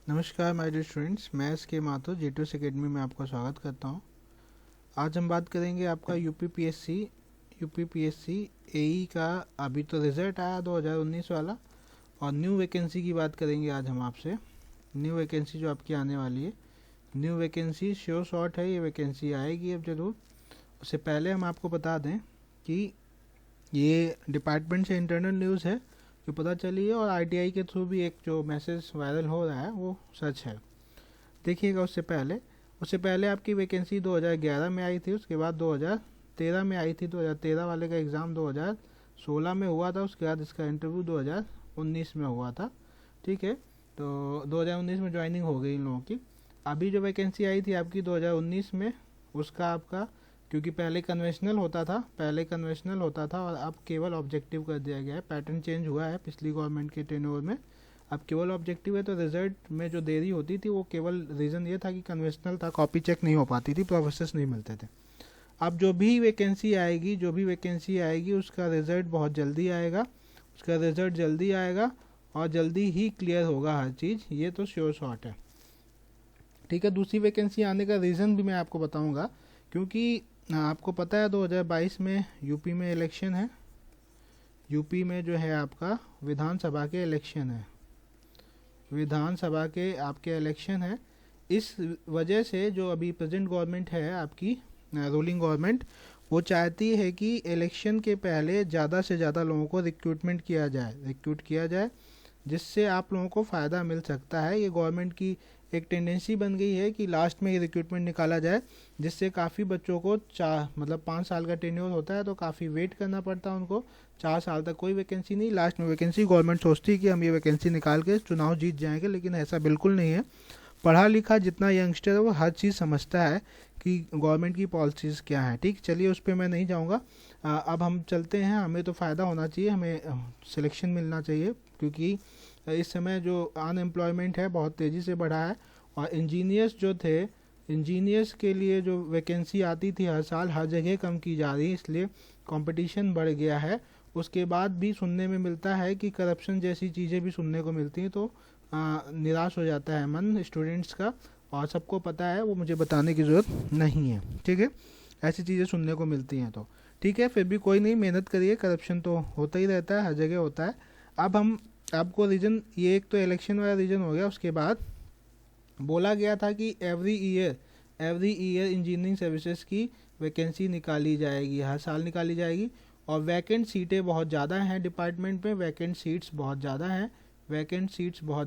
नमस्कार my dear students, मैं S के माथुर J2S एकेडमी में आपका स्वागत करता हूं। आज हम बात करेंगे आपका यूपीपीएससी एई का। अभी तो रिजल्ट आया 2019 वाला, और न्यू वैकेंसी की बात करेंगे आज हम आपसे। न्यू वैकेंसी जो आपकी आने वाली है, न्यू वैकेंसी श्योर शॉर्ट है, ये वैकेंसी आएगी अब ज़रूर। उससे पहले हम आपको बता दें कि ये डिपार्टमेंट से इंटरनल न्यूज़ है जो पता चली है, और आरटीआई के थ्रू भी एक जो मैसेज वायरल हो रहा है वो सच है। देखिएगा, उससे पहले आपकी वैकेंसी 2011 में आई थी, उसके बाद 2013 में आई थी। 2013 वाले का एग्ज़ाम 2016 में हुआ था, उसके बाद इसका इंटरव्यू 2019 में हुआ था। ठीक है, तो 2019 में ज्वाइनिंग हो गई इन लोगों की। अभी जो वैकेंसी आई थी आपकी 2019 में, उसका आपका, क्योंकि पहले कन्वेंशनल होता था और अब केवल ऑब्जेक्टिव कर दिया गया है। पैटर्न चेंज हुआ है पिछली गवर्नमेंट के टेन्योर में, अब केवल ऑब्जेक्टिव है। तो रिजल्ट में जो देरी होती थी वो केवल रीज़न ये था कि कन्वेंशनल था, कॉपी चेक नहीं हो पाती थी, प्रोफेसर्स नहीं मिलते थे। अब जो भी वैकेंसी आएगी उसका रिजल्ट बहुत जल्दी आएगा, और जल्दी ही क्लियर होगा हर चीज़, ये तो श्योर शॉट है। ठीक है, दूसरी वैकेंसी आने का रीज़न भी मैं आपको बताऊंगा, क्योंकि आपको पता है 2022 में यूपी में इलेक्शन है। यूपी में जो है आपका विधानसभा के इलेक्शन है। इस वजह से जो अभी प्रेजेंट गवर्नमेंट है आपकी, रूलिंग गवर्नमेंट, वो चाहती है कि इलेक्शन के पहले ज़्यादा से ज़्यादा लोगों को रिक्रूट किया जाए, जिससे आप लोगों को फ़ायदा मिल सकता है। ये गवर्नमेंट की एक टेंडेंसी बन गई है कि लास्ट में ये रिक्रूटमेंट निकाला जाए, जिससे काफ़ी बच्चों को 5 साल का टेन्योर होता है, तो काफ़ी वेट करना पड़ता है उनको। 4 साल तक कोई वैकेंसी नहीं, लास्ट में वैकेंसी। गवर्नमेंट सोचती है कि हम ये वैकेंसी निकाल के चुनाव जीत जाएंगे, लेकिन ऐसा बिल्कुल नहीं है। पढ़ा लिखा जितना यंगस्टर है वो हर चीज़ समझता है कि गवर्नमेंट की पॉलिसीज़ क्या हैं। ठीक, चलिए उस पर मैं नहीं जाऊँगा। अब हम चलते हैं। हमें तो फ़ायदा होना चाहिए, हमें सिलेक्शन मिलना चाहिए, क्योंकि इस समय जो अनएम्प्लॉयमेंट है बहुत तेज़ी से बढ़ा है। और इंजीनियर्स के लिए जो वैकेंसी आती थी हर साल, हर जगह कम की जा रही है, इसलिए कंपटीशन बढ़ गया है। उसके बाद भी सुनने में मिलता है कि करप्शन जैसी चीज़ें भी सुनने को मिलती हैं, तो निराश हो जाता है मन स्टूडेंट्स का। और सबको पता है, वो मुझे बताने की ज़रूरत नहीं है। ठीक है, ऐसी चीज़ें सुनने को मिलती हैं, तो ठीक है, फिर भी कोई नहीं, मेहनत करिए। करप्शन तो होता ही रहता है, हर जगह होता है। अब हम आपको रीजन, ये एक तो इलेक्शन वाला रीजन हो गया। उसके बाद बोला गया था कि एवरी ईयर इंजीनियरिंग सर्विसेज की वैकेंसी निकाली जाएगी, हर साल निकाली जाएगी। और वैकेंट सीटें बहुत ज़्यादा हैं डिपार्टमेंट में, वैकेंट सीट्स बहुत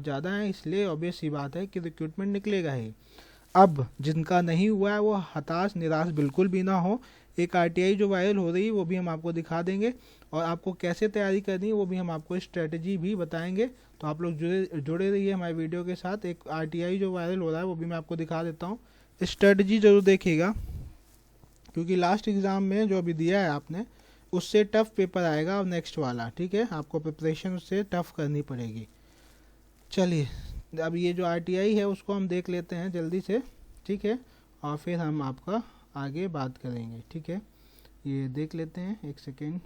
ज़्यादा हैं, इसलिए ऑब्वियस सी बात है कि रिक्रूटमेंट निकलेगा ही। अब जिनका नहीं हुआ है वो हताश निराश बिल्कुल भी ना हो। एक आरटीआई जो वायरल हो रही है वो भी हम आपको दिखा देंगे, और आपको कैसे तैयारी करनी है वो भी हम आपको स्ट्रेटजी भी बताएंगे। तो आप लोग जुड़े रहिए हमारे वीडियो के साथ। एक आरटीआई जो वायरल हो रहा है वो भी मैं आपको दिखा देता हूँ, स्ट्रेटजी जरूर देखिएगा, क्योंकि लास्ट एग्ज़ाम में जो अभी दिया है आपने, उससे टफ पेपर आएगा और नेक्स्ट वाला। ठीक है, आपको प्रिपरेशन उससे टफ करनी पड़ेगी। चलिए, अब ये जो आरटीआई है उसको हम देख लेते हैं जल्दी से। ठीक है, और फिर हम आपका आगे बात करेंगे। ठीक है, ये देख लेते हैं, एक सेकेंड।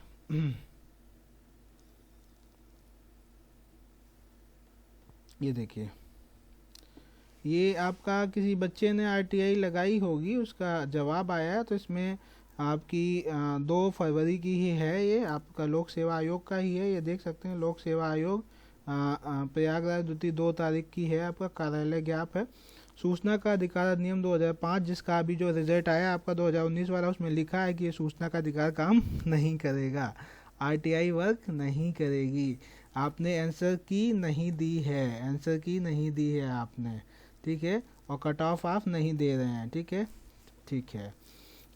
ये देखिए, ये आपका किसी बच्चे ने आरटीआई लगाई होगी, उसका जवाब आया। तो इसमें आपकी 2 फरवरी की ही है, ये आपका लोक सेवा आयोग का ही है। ये देख सकते हैं, लोक सेवा आयोग प्रयागराज द्वितीय 2 तारीख की है, आपका कार्यालय ज्ञाप है। सूचना का अधिकार अधिनियम 2005, जिसका अभी जो रिजल्ट आया आपका 2019 वाला, उसमें लिखा है कि ये सूचना का अधिकार काम नहीं करेगा, आरटीआई वर्क नहीं करेगी। आपने आंसर की नहीं दी है आपने। ठीक है, और कट ऑफ आप नहीं दे रहे हैं। ठीक है।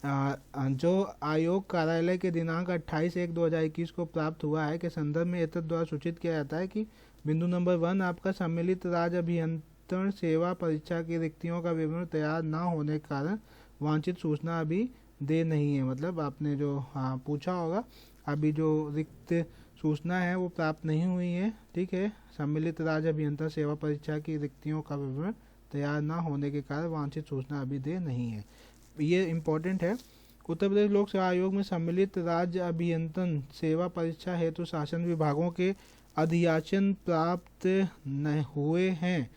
जो आयोग कार्यालय के दिनांक 28/1/2021 को प्राप्त हुआ है के संदर्भ में एतद द्वारा सूचित किया जाता है कि बिंदु नंबर 1, आपका सम्मिलित राज्य अभियंत्रण सेवा परीक्षा की रिक्तियों का विवरण तैयार ना होने के कारण वांछित सूचना अभी दे नहीं है। मतलब आपने जो पूछा होगा, अभी जो रिक्त सूचना है वो प्राप्त नहीं हुई है। ठीक है, सम्मिलित राज्य अभियंत्रण सेवा परीक्षा की रिक्तियों का विवरण तैयार ना होने के कारण वांछित सूचना अभी दे नहीं है। ये इम्पोर्टेंट है। उत्तर प्रदेश लोक सेवा आयोग में सम्मिलित राज्य अभियंत्रण सेवा परीक्षा हेतु शासन विभागों के अधियाचन प्राप्त न हुए हैं,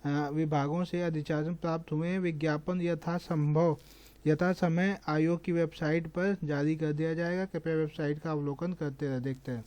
विभागों से अधिचारण प्राप्त हुए हैं। विज्ञापन यथा समय आयोग की वेबसाइट पर जारी कर दिया जाएगा। कृपया वेबसाइट का अवलोकन करते रहे। देखते हैं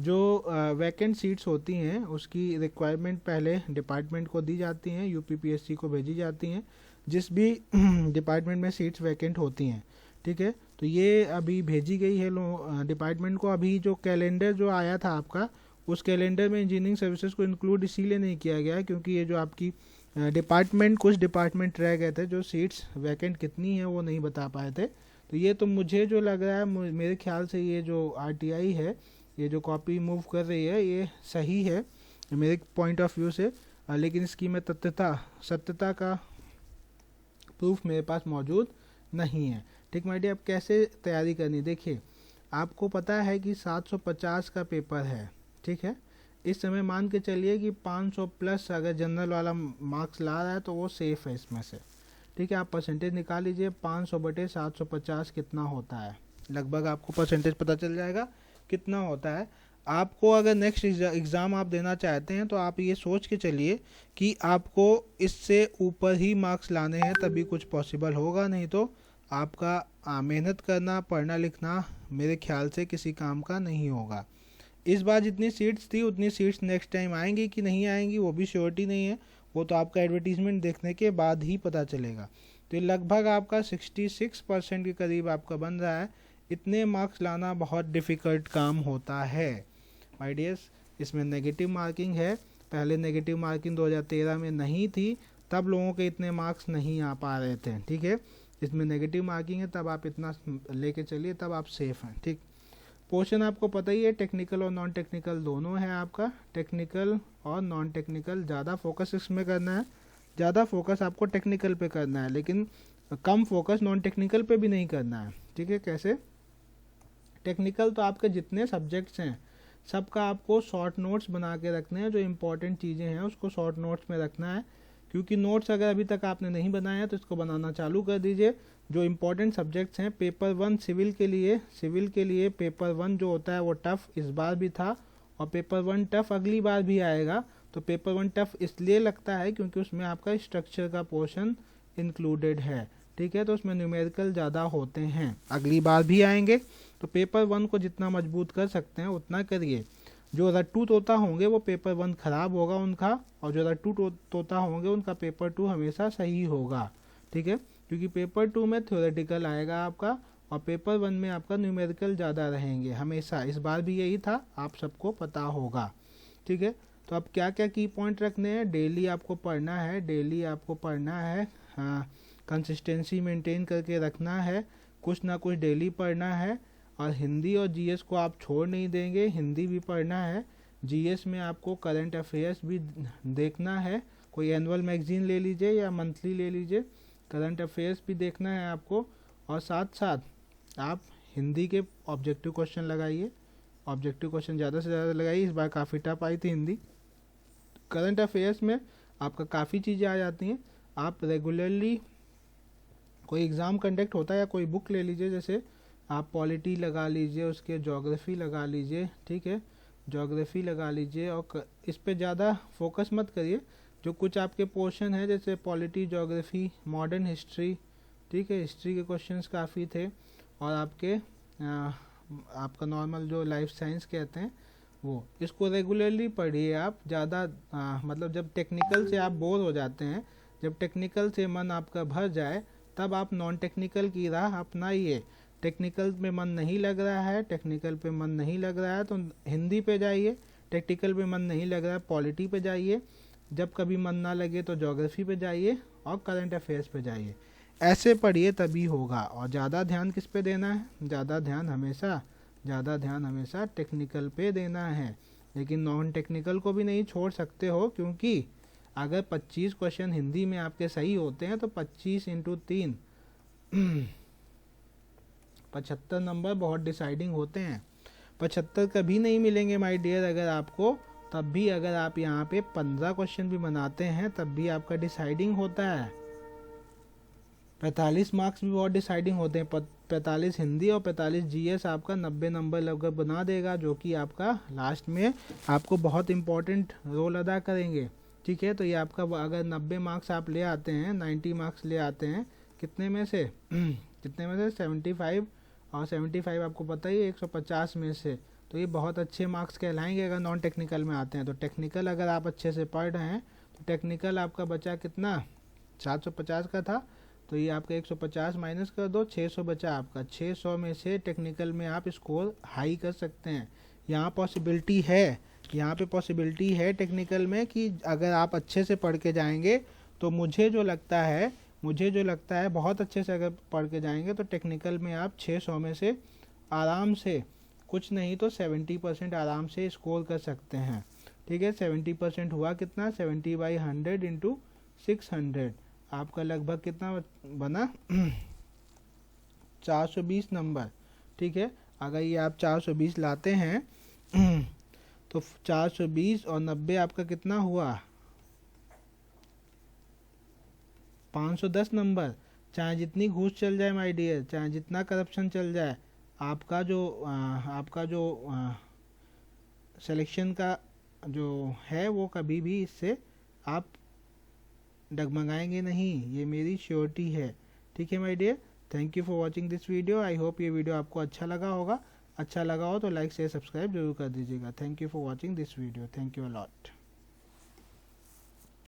जो वैकेंट सीट्स होती हैं उसकी रिक्वायरमेंट पहले डिपार्टमेंट को दी जाती हैं, यूपीपीएससी को भेजी जाती हैं, जिस भी डिपार्टमेंट में सीट्स वैकेंट होती हैं। ठीक है, तो ये अभी भेजी गई है डिपार्टमेंट को। अभी जो कैलेंडर जो आया था आपका, उस कैलेंडर में इंजीनियरिंग सर्विसेज को इंक्लूड इसीलिए नहीं किया गया क्योंकि ये जो आपकी कुछ डिपार्टमेंट रह गए थे जो सीट्स वैकेंट कितनी है वो नहीं बता पाए थे। तो ये तो मुझे जो लग रहा है, मेरे ख्याल से ये जो आरटीआई है, ये जो कॉपी मूव कर रही है, ये सही है मेरे पॉइंट ऑफ व्यू से। लेकिन इसकी मैं सत्यता का प्रूफ मेरे पास मौजूद नहीं है। ठीक माइडी, अब कैसे तैयारी करनी, देखिए आपको पता है कि 750 का पेपर है। ठीक है, इस समय मान के चलिए कि 500 प्लस अगर जनरल वाला मार्क्स ला रहा है तो वो सेफ है इसमें से। ठीक है, आप परसेंटेज निकाल लीजिए, 500/750 कितना होता है, लगभग आपको परसेंटेज पता चल जाएगा कितना होता है। आपको अगर नेक्स्ट एग्ज़ाम आप देना चाहते हैं तो आप ये सोच के चलिए कि आपको इससे ऊपर ही मार्क्स लाने हैं, तभी कुछ पॉसिबल होगा। नहीं तो आपका मेहनत करना, पढ़ना लिखना मेरे ख्याल से किसी काम का नहीं होगा। इस बार जितनी सीट्स थी उतनी सीट्स नेक्स्ट टाइम आएंगी कि नहीं आएंगी वो भी श्योरिटी नहीं है, वो तो आपका एडवर्टीजमेंट देखने के बाद ही पता चलेगा। तो लगभग आपका 66% के करीब आपका बन रहा है। इतने मार्क्स लाना बहुत डिफ़िकल्ट काम होता है माय डियर्स। इसमें नेगेटिव मार्किंग है, पहले नेगेटिव मार्किंग 2013 में नहीं थी, तब लोगों के इतने मार्क्स नहीं आ पा रहे थे। ठीक है, इसमें नेगेटिव मार्किंग है, तब आप इतना लेके चलिए, तब आप सेफ हैं। ठीक, पोर्शन आपको पता ही है, टेक्निकल और नॉन टेक्निकल दोनों है आपका। टेक्निकल और नॉन टेक्निकल, ज़्यादा फोकस इसमें करना है, ज़्यादा फोकस आपको टेक्निकल पे करना है, लेकिन कम फोकस नॉन टेक्निकल पे भी नहीं करना है। ठीक है, कैसे? टेक्निकल तो आपके जितने सब्जेक्ट्स हैं सबका आपको शॉर्ट नोट्स बना के रखने हैं, जो इम्पोर्टेंट चीज़ें हैं उसको शॉर्ट नोट्स में रखना है। क्योंकि नोट्स अगर अभी तक आपने नहीं बनाया तो इसको बनाना चालू कर दीजिए। जो इम्पोर्टेंट सब्जेक्ट्स हैं, पेपर 1 सिविल के लिए पेपर 1 जो होता है वो टफ़ इस बार भी था, और पेपर 1 टफ़ अगली बार भी आएगा। तो पेपर 1 टफ़ इसलिए लगता है क्योंकि उसमें आपका स्ट्रक्चर का पोर्शन इंक्लूडेड है। ठीक है, तो उसमें न्यूमेरिकल ज़्यादा होते हैं, अगली बार भी आएंगे। तो पेपर 1 को जितना मजबूत कर सकते हैं उतना करिए। जो रट्टू तोता होंगे वो पेपर 1 खराब होगा उनका, और जो रट्टू तोता होंगे उनका पेपर 2 हमेशा सही होगा। ठीक है, क्योंकि पेपर 2 में थ्योरेटिकल आएगा आपका, और पेपर 1 में आपका न्यूमेरिकल ज़्यादा रहेंगे हमेशा। इस बार भी यही था, आप सबको पता होगा। ठीक है, तो अब क्या क्या की पॉइंट रखने हैं, डेली आपको पढ़ना है, हाँ, कंसिस्टेंसी मेंटेन करके रखना है, कुछ ना कुछ डेली पढ़ना है। और हिंदी और जीएस को आप छोड़ नहीं देंगे, हिंदी भी पढ़ना है। जीएस में आपको करंट अफेयर्स भी देखना है, कोई एनुअल मैगजीन ले लीजिए या मंथली ले लीजिए, करंट अफेयर्स भी देखना है आपको। और साथ साथ आप हिंदी के ऑब्जेक्टिव क्वेश्चन लगाइए, ऑब्जेक्टिव क्वेश्चन ज़्यादा से ज़्यादा लगाइए। इस बार काफ़ी टफ आई थी हिंदी। करंट अफेयर्स में आपका काफ़ी चीज़ें आ जाती हैं। आप रेगुलरली कोई एग्ज़ाम कंडक्ट होता है या कोई बुक ले लीजिए, जैसे आप पॉलिटी लगा लीजिए, उसके ज्योग्राफी लगा लीजिए। ठीक है, ज्योग्राफी लगा लीजिए, और इस पे ज़्यादा फोकस मत करिए। जो कुछ आपके पोर्शन है जैसे पॉलिटी, ज्योग्राफी, मॉडर्न हिस्ट्री, ठीक है, हिस्ट्री के क्वेश्चंस काफ़ी थे, और आपका नॉर्मल जो लाइफ साइंस कहते हैं वो, इसको रेगुलरली पढ़िए आप। ज़्यादा मतलब जब टेक्निकल से आप बोर हो जाते हैं, जब टेक्निकल से मन आपका भर जाए, तब आप नॉन टेक्निकल की राह अपनाइए। टेक्निकल पे मन नहीं लग रहा है तो हिंदी पे जाइए, टेक्निकल पे मन नहीं लग रहा है पॉलिटी पे जाइए, जब कभी मन ना लगे तो ज्योग्राफी पे जाइए और करंट अफेयर्स पे जाइए। ऐसे पढ़िए तभी होगा। और ज़्यादा ध्यान किस पे देना है, ज़्यादा ध्यान हमेशा टेक्निकल पे देना है, लेकिन नॉन टेक्निकल को भी नहीं छोड़ सकते हो, क्योंकि अगर 25 क्वेश्चन हिंदी में आपके सही होते हैं तो 25 × 3 75 नंबर बहुत डिसाइडिंग होते हैं। 75 कभी नहीं मिलेंगे माय डियर अगर आपको, तब भी अगर आप यहाँ पे 15 क्वेश्चन भी बनाते हैं तब भी आपका डिसाइडिंग होता है। 45 मार्क्स भी बहुत डिसाइडिंग होते हैं। 45 हिंदी और 45 जीएस आपका 90 नंबर लगभग बना देगा, जो कि आपका लास्ट में आपको बहुत इंपॉर्टेंट रोल अदा करेंगे। ठीक है, तो ये आपका अगर 90 मार्क्स आप ले आते हैं, 90 मार्क्स ले आते हैं कितने में से कितने में से 75, और 75 आपको पता ही है 150 में से, तो ये बहुत अच्छे मार्क्स कहलाएंगे अगर नॉन टेक्निकल में आते हैं। तो टेक्निकल अगर आप अच्छे से पढ़ रहे हैं तो टेक्निकल आपका बचा कितना, 750 का था, तो ये आपका 150 माइनस कर दो, 600 बचा आपका। 600 में से टेक्निकल में आप स्कोर हाई कर सकते हैं। यहाँ पॉसिबिलिटी है, यहाँ पे पॉसिबिलिटी है टेक्निकल में कि अगर आप अच्छे से पढ़ के जाएंगे तो मुझे जो लगता है बहुत अच्छे से अगर पढ़ के जाएंगे तो टेक्निकल में आप 600 में से आराम से, कुछ नहीं तो 70% आराम से स्कोर कर सकते हैं। ठीक है, 70% हुआ कितना, 70/100 इंटू 600, आपका लगभग कितना बना 420 नंबर। ठीक है, अगर ये आप 420 लाते हैं तो 420 और 90 आपका कितना हुआ, 510 नंबर। चाहे जितनी घूस चल जाए माय डियर, चाहे जितना करप्शन चल जाए, आपका जो सिलेक्शन का जो है वो कभी भी इससे आप डगमगाएंगे नहीं, ये मेरी श्योरिटी है। ठीक है my dear, thank you for watching this video. I hope ये वीडियो आपको अच्छा लगा होगा। अच्छा लगा हो तो लाइक शेयर सब्सक्राइब जरूर कर दीजिएगा। Thank you for watching this video, thank you a lot.